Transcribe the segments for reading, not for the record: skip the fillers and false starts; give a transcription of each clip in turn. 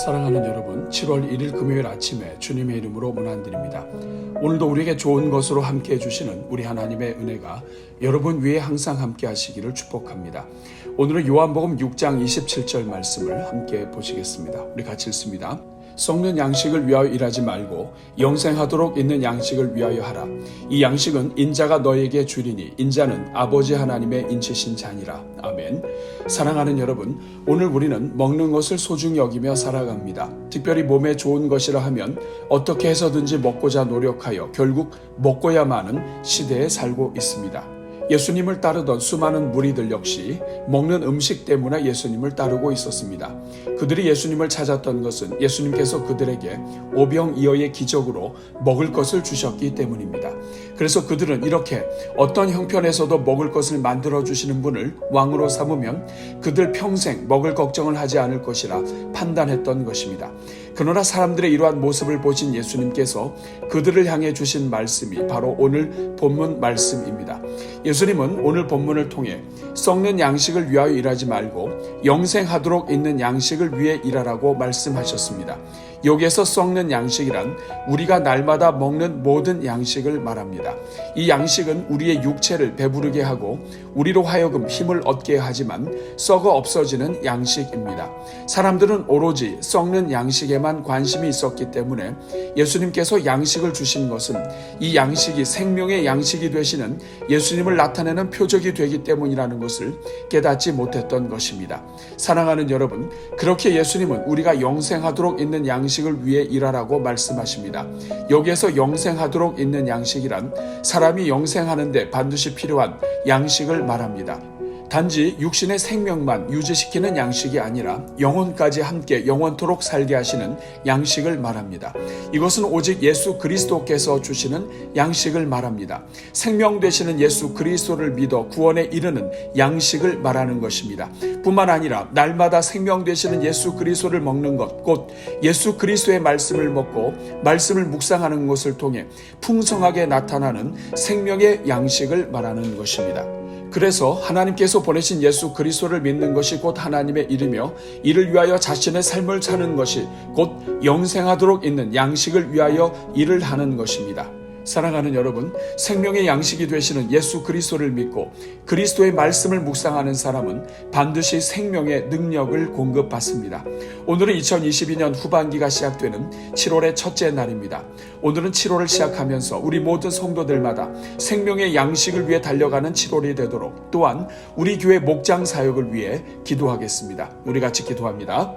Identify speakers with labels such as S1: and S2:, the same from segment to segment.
S1: 사랑하는 여러분, 7월 1일 금요일 아침에 주님의 이름으로 문안드립니다. 오늘도 우리에게 좋은 것으로 함께 해주시는 우리 하나님의 은혜가 여러분 위에 항상 함께 하시기를 축복합니다. 오늘은 요한복음 6장 27절 말씀을 함께 보시겠습니다. 우리 같이 읽습니다. 썩는 양식을 위하여 일하지 말고 영생하도록 있는 양식을 위하여 하라. 이 양식은 인자가 너에게 주리니 인자는 아버지 하나님의 인치신 자니라. 아멘. 사랑하는 여러분, 오늘 우리는 먹는 것을 소중히 여기며 살아갑니다. 특별히 몸에 좋은 것이라 하면 어떻게 해서든지 먹고자 노력하여 결국 먹고야마는 시대에 살고 있습니다. 예수님을 따르던 수많은 무리들 역시 먹는 음식 때문에 예수님을 따르고 있었습니다. 그들이 예수님을 찾았던 것은 예수님께서 그들에게 오병이어의 기적으로 먹을 것을 주셨기 때문입니다. 그래서 그들은 이렇게 어떤 형편에서도 먹을 것을 만들어주시는 분을 왕으로 삼으면 그들 평생 먹을 걱정을 하지 않을 것이라 판단했던 것입니다. 그러나 사람들의 이러한 모습을 보신 예수님께서 그들을 향해 주신 말씀이 바로 오늘 본문 말씀입니다. 예수님은 오늘 본문을 통해 썩는 양식을 위하여 일하지 말고 영생하도록 있는 양식을 위해 일하라고 말씀하셨습니다. 여기에서 썩는 양식이란 우리가 날마다 먹는 모든 양식을 말합니다. 이 양식은 우리의 육체를 배부르게 하고 우리로 하여금 힘을 얻게 하지만 썩어 없어지는 양식입니다. 사람들은 오로지 썩는 양식에만 관심이 있었기 때문에 예수님께서 양식을 주신 것은 이 양식이 생명의 양식이 되시는 예수님을 나타내는 표적이 되기 때문이라는 것을 깨닫지 못했던 것입니다. 사랑하는 여러분, 그렇게 예수님은 우리가 영생하도록 있는 양식을 위해 일하라고 말씀하십니다. 여기에서 영생하도록 있는 양식이란 사람이 영생하는데 반드시 필요한 양식을 말합니다. 단지 육신의 생명만 유지시키는 양식이 아니라 영혼까지 함께 영원토록 살게 하시는 양식을 말합니다. 이것은 오직 예수 그리스도께서 주시는 양식을 말합니다. 생명 되시는 예수 그리스도를 믿어 구원에 이르는 양식을 말하는 것입니다. 뿐만 아니라 날마다 생명 되시는 예수 그리스도를 먹는 것, 곧 예수 그리스도의 말씀을 먹고 말씀을 묵상하는 것을 통해 풍성하게 나타나는 생명의 양식을 말하는 것입니다. 그래서 하나님께서 보내신 예수 그리스도를 믿는 것이 곧 하나님의 일이며 이를 위하여 자신의 삶을 사는 것이 곧 영생하도록 있는 양식을 위하여 일을 하는 것입니다. 사랑하는 여러분, 생명의 양식이 되시는 예수 그리스도를 믿고 그리스도의 말씀을 묵상하는 사람은 반드시 생명의 능력을 공급받습니다. 오늘은 2022년 후반기가 시작되는 7월의 첫째 날입니다. 오늘은 7월을 시작하면서 우리 모든 성도들마다 생명의 양식을 위해 달려가는 7월이 되도록 또한 우리 교회 목장 사역을 위해 기도하겠습니다. 우리 같이 기도합니다.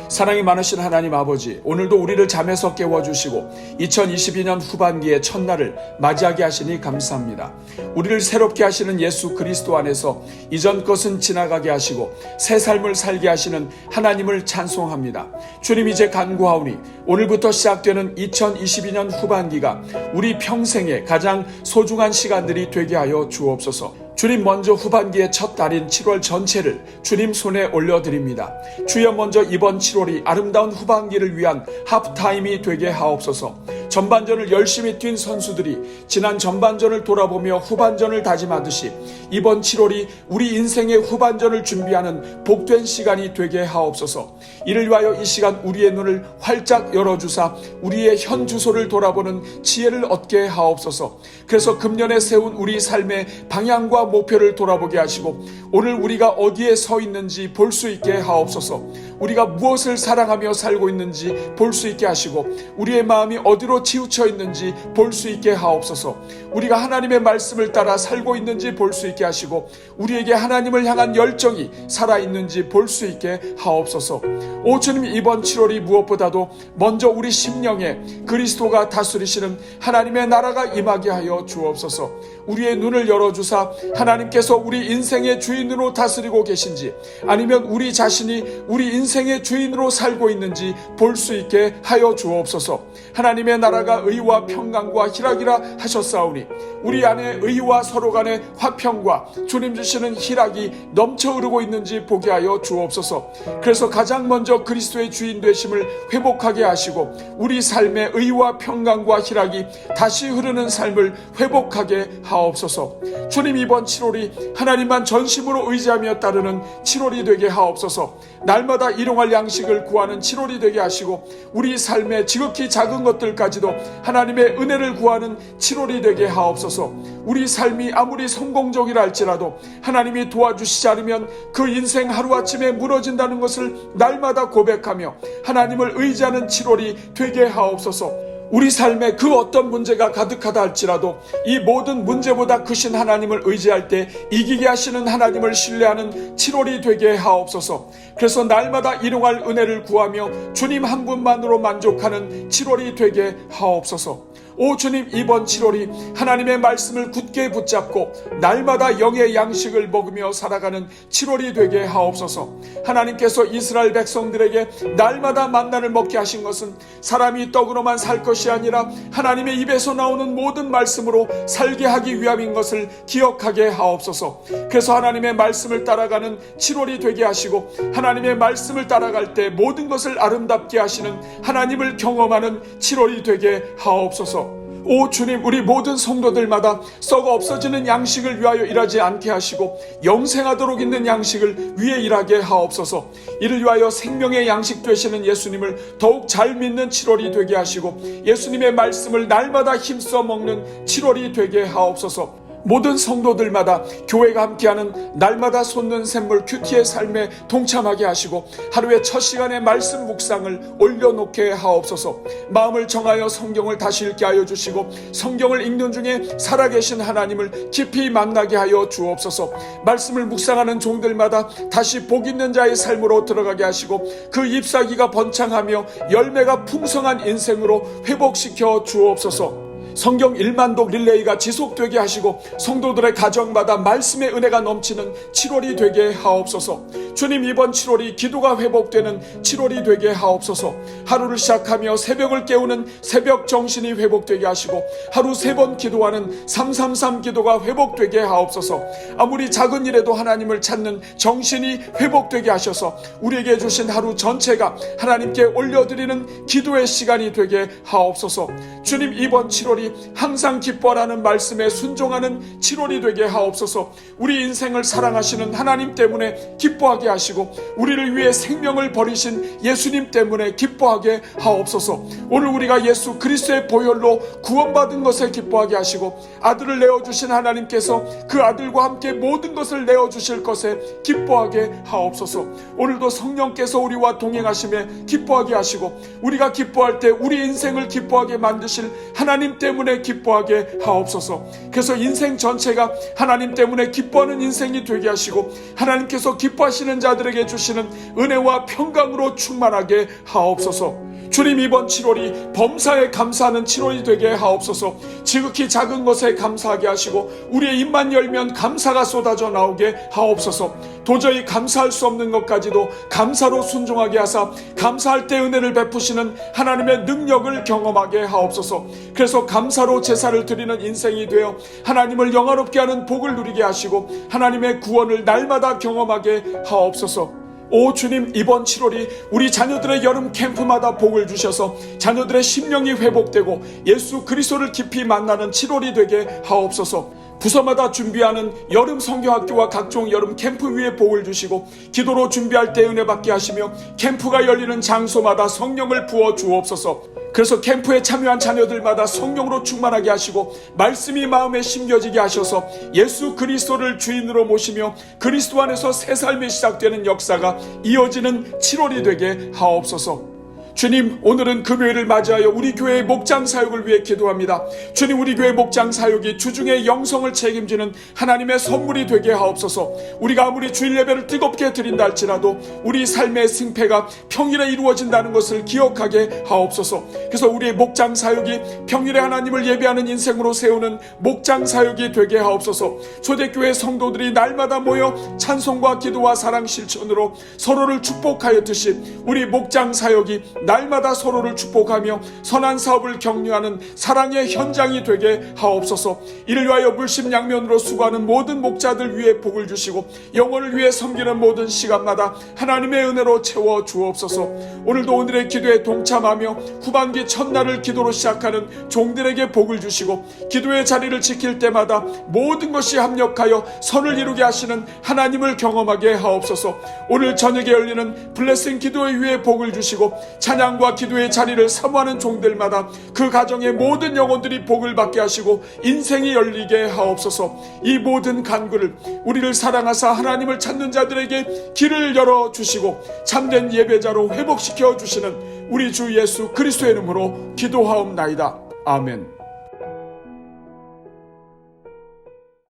S1: 사랑이 많으신 하나님 아버지, 오늘도 우리를 잠에서 깨워주시고 2022년 후반기의 첫날을 맞이하게 하시니 감사합니다. 우리를 새롭게 하시는 예수 그리스도 안에서 이전 것은 지나가게 하시고 새 삶을 살게 하시는 하나님을 찬송합니다. 주님, 이제 간구하오니 오늘부터 시작되는 2022년 후반기가 우리 평생의 가장 소중한 시간들이 되게 하여 주옵소서. 주님, 먼저 후반기의 첫 달인 7월 전체를 주님 손에 올려드립니다. 주여, 먼저 이번 7월이 아름다운 후반기를 위한 하프타임이 되게 하옵소서. 전반전을 열심히 뛴 선수들이 지난 전반전을 돌아보며 후반전을 다짐하듯이 이번 7월이 우리 인생의 후반전을 준비하는 복된 시간이 되게 하옵소서. 이를 위하여 이 시간 우리의 눈을 활짝 열어주사 우리의 현 주소를 돌아보는 지혜를 얻게 하옵소서. 그래서 금년에 세운 우리 삶의 방향과 목표를 돌아보게 하시고 오늘 우리가 어디에 서 있는지 볼 수 있게 하옵소서. 우리가 무엇을 사랑하며 살고 있는지 볼 수 있게 하시고 우리의 마음이 어디로 치우쳐 있는지 볼 수 있게 하옵소서. 우리가 하나님의 말씀을 따라 살고 있는지 볼 수 있게 하시고 우리에게 하나님을 향한 열정이 살아있는지 볼 수 있게 하옵소서. 오 주님, 이번 7월이 무엇보다도 먼저 우리 심령에 그리스도가 다스리시는 하나님의 나라가 임하게 하여 주옵소서. 우리의 눈을 열어주사 하나님께서 우리 인생의 주인으로 다스리고 계신지 아니면 우리 자신이 우리 인생의 주인으로 살고 있는지 볼 수 있게 하여 주옵소서. 하나님의 나라가 의와 평강과 희락이라 하셨사오니 우리 안에 의와 서로 간의 화평과 주님 주시는 희락이 넘쳐 흐르고 있는지 보게 하여 주옵소서. 그래서 가장 먼저 그리스도의 주인 되심을 회복하게 하시고 우리 삶의 의와 평강과 희락이 다시 흐르는 삶을 회복하게 하옵소서. 하옵소서. 주님, 이번 7월이 하나님만 전심으로 의지하며 따르는 7월이 되게 하옵소서. 날마다 일용할 양식을 구하는 7월이 되게 하시고 우리 삶의 지극히 작은 것들까지도 하나님의 은혜를 구하는 7월이 되게 하옵소서. 우리 삶이 아무리 성공적이라 할지라도 하나님이 도와주시지 않으면 그 인생 하루아침에 무너진다는 것을 날마다 고백하며 하나님을 의지하는 7월이 되게 하옵소서. 우리 삶에 그 어떤 문제가 가득하다 할지라도 이 모든 문제보다 크신 하나님을 의지할 때 이기게 하시는 하나님을 신뢰하는 7월이 되게 하옵소서. 그래서 날마다 일용할 은혜를 구하며 주님 한 분만으로 만족하는 7월이 되게 하옵소서. 오 주님, 이번 7월이 하나님의 말씀을 굳게 붙잡고 날마다 영의 양식을 먹으며 살아가는 7월이 되게 하옵소서. 하나님께서 이스라엘 백성들에게 날마다 만나를 먹게 하신 것은 사람이 떡으로만 살 것이 아니라 하나님의 입에서 나오는 모든 말씀으로 살게 하기 위함인 것을 기억하게 하옵소서. 그래서 하나님의 말씀을 따라가는 7월이 되게 하시고 하나님의 말씀을 따라갈 때 모든 것을 아름답게 하시는 하나님을 경험하는 7월이 되게 하옵소서. 오 주님, 우리 모든 성도들마다 썩어 없어지는 양식을 위하여 일하지 않게 하시고 영생하도록 있는 양식을 위해 일하게 하옵소서. 이를 위하여 생명의 양식 되시는 예수님을 더욱 잘 믿는 7월이 되게 하시고 예수님의 말씀을 날마다 힘써 먹는 7월이 되게 하옵소서. 모든 성도들마다 교회가 함께하는 날마다 솟는 샘물 큐티의 삶에 동참하게 하시고 하루의 첫 시간에 말씀 묵상을 올려놓게 하옵소서. 마음을 정하여 성경을 다시 읽게 하여 주시고 성경을 읽는 중에 살아계신 하나님을 깊이 만나게 하여 주옵소서. 말씀을 묵상하는 종들마다 다시 복 있는 자의 삶으로 들어가게 하시고 그 잎사귀가 번창하며 열매가 풍성한 인생으로 회복시켜 주옵소서. 성경 1만독 릴레이가 지속되게 하시고 성도들의 가정마다 말씀의 은혜가 넘치는 7월이 되게 하옵소서. 주님, 이번 7월이 기도가 회복되는 7월이 되게 하옵소서. 하루를 시작하며 새벽을 깨우는 새벽 정신이 회복되게 하시고 하루 3번 기도하는 333 기도가 회복되게 하옵소서. 아무리 작은 일에도 하나님을 찾는 정신이 회복되게 하셔서 우리에게 주신 하루 전체가 하나님께 올려드리는 기도의 시간이 되게 하옵소서. 주님, 이번 7월이 항상 기뻐하라는 말씀에 순종하는 7월이 되게 하옵소서. 우리 인생을 사랑하시는 하나님 때문에 기뻐하게 하시고 우리를 위해 생명을 버리신 예수님 때문에 기뻐하게 하옵소서. 오늘 우리가 예수 그리스도의 보혈로 구원받은 것에 기뻐하게 하시고 아들을 내어주신 하나님께서 그 아들과 함께 모든 것을 내어주실 것에 기뻐하게 하옵소서. 오늘도 성령께서 우리와 동행하심에 기뻐하게 하시고 우리가 기뻐할 때 우리 인생을 기뻐하게 만드실 하나님 때문에 기뻐하게 하옵소서. 그래서 인생 전체가 하나님 때문에 기뻐하는 인생이 되게 하시고 하나님께서 기뻐하시는 자들에게 주시는 은혜와 평강으로 충만하게 하옵소서. 주님, 이번 7월이 범사에 감사하는 7월이 되게 하옵소서. 지극히 작은 것에 감사하게 하시고 우리의 입만 열면 감사가 쏟아져 나오게 하옵소서. 도저히 감사할 수 없는 것까지도 감사로 순종하게 하사 감사할 때 은혜를 베푸시는 하나님의 능력을 경험하게 하옵소서. 그래서 감사로 제사를 드리는 인생이 되어 하나님을 영화롭게 하는 복을 누리게 하시고 하나님의 구원을 날마다 경험하게 하옵소서. 오 주님, 이번 7월이 우리 자녀들의 여름 캠프마다 복을 주셔서 자녀들의 심령이 회복되고 예수 그리스도를 깊이 만나는 7월이 되게 하옵소서. 부서마다 준비하는 여름 성교학교와 각종 여름 캠프 위에 복을 주시고 기도로 준비할 때 은혜 받게 하시며 캠프가 열리는 장소마다 성령을 부어 주옵소서. 그래서 캠프에 참여한 자녀들마다 성령으로 충만하게 하시고 말씀이 마음에 심겨지게 하셔서 예수 그리스도를 주인으로 모시며 그리스도 안에서 새 삶이 시작되는 역사가 이어지는 7월이 되게 하옵소서. 주님, 오늘은 금요일을 맞이하여 우리 교회의 목장 사역을 위해 기도합니다. 주님, 우리 교회 목장 사역이 주중의 영성을 책임지는 하나님의 선물이 되게 하옵소서. 우리가 아무리 주일 예배를 뜨겁게 드린다 할지라도 우리 삶의 승패가 평일에 이루어진다는 것을 기억하게 하옵소서. 그래서 우리의 목장 사역이 평일에 하나님을 예배하는 인생으로 세우는 목장 사역이 되게 하옵소서. 초대교회 성도들이 날마다 모여 찬송과 기도와 사랑 실천으로 서로를 축복하였듯이 우리 목장 사역이 날마다 서로를 축복하며 선한 사업을 격려하는 사랑의 현장이 되게 하옵소서. 이를 위하여 물심양면으로 수고하는 모든 목자들 위해 복을 주시고 영혼을 위해 섬기는 모든 시간마다 하나님의 은혜로 채워 주옵소서. 오늘도 오늘의 기도에 동참하며 후반기 첫날을 기도로 시작하는 종들에게 복을 주시고 기도의 자리를 지킬 때마다 모든 것이 합력하여 선을 이루게 하시는 하나님을 경험하게 하옵소서. 오늘 저녁에 열리는 블레싱 기도회 위에 복을 주시고 찬양과 기도의 자리를 사모하는 종들마다 그 가정의 모든 영혼들이 복을 받게 하시고 인생이 열리게 하옵소서. 이 모든 간구를 우리를 사랑하사 하나님을 찾는 자들에게 길을 열어주시고 참된 예배자로 회복시켜 주시는 우리 주 예수 그리스도의 이름으로 기도하옵나이다. 아멘.